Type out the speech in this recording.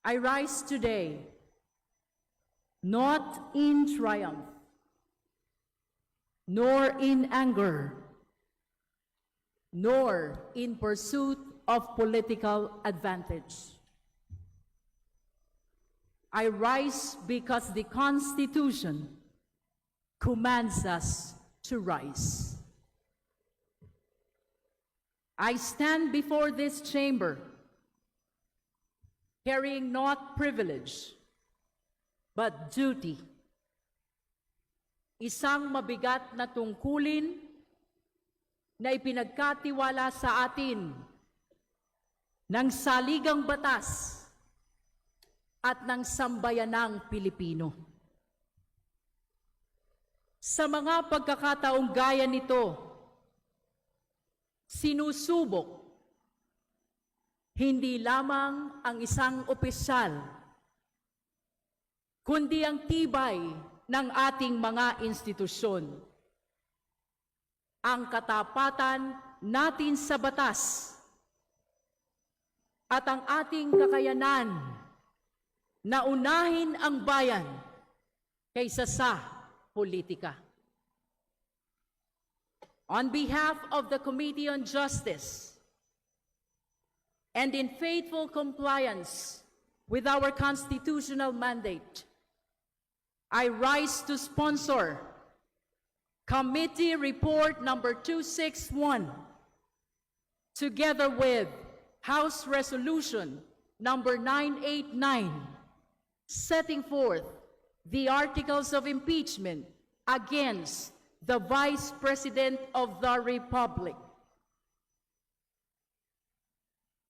I rise today not in triumph, nor in anger, nor in pursuit of political advantage. I rise because the Constitution commands us to rise. I stand before this chamber carrying not privilege, but duty. Isang mabigat na tungkulin na ipinagkatiwala sa atin ng saligang batas at ng sambayanang Pilipino. Sa mga pagkakataong gaya nito, sinusubok hindi lamang ang isang opisyal, kundi ang tibay ng ating mga institusyon. Ang katapatan natin sa batas at ang ating kakayanan na unahin ang bayan kaysa sa politika. On behalf of the Committee on Justice, and in faithful compliance with our constitutional mandate, I rise to sponsor Committee Report number 261, together with House Resolution number 989, setting forth the articles of impeachment against the Vice President of the Republic.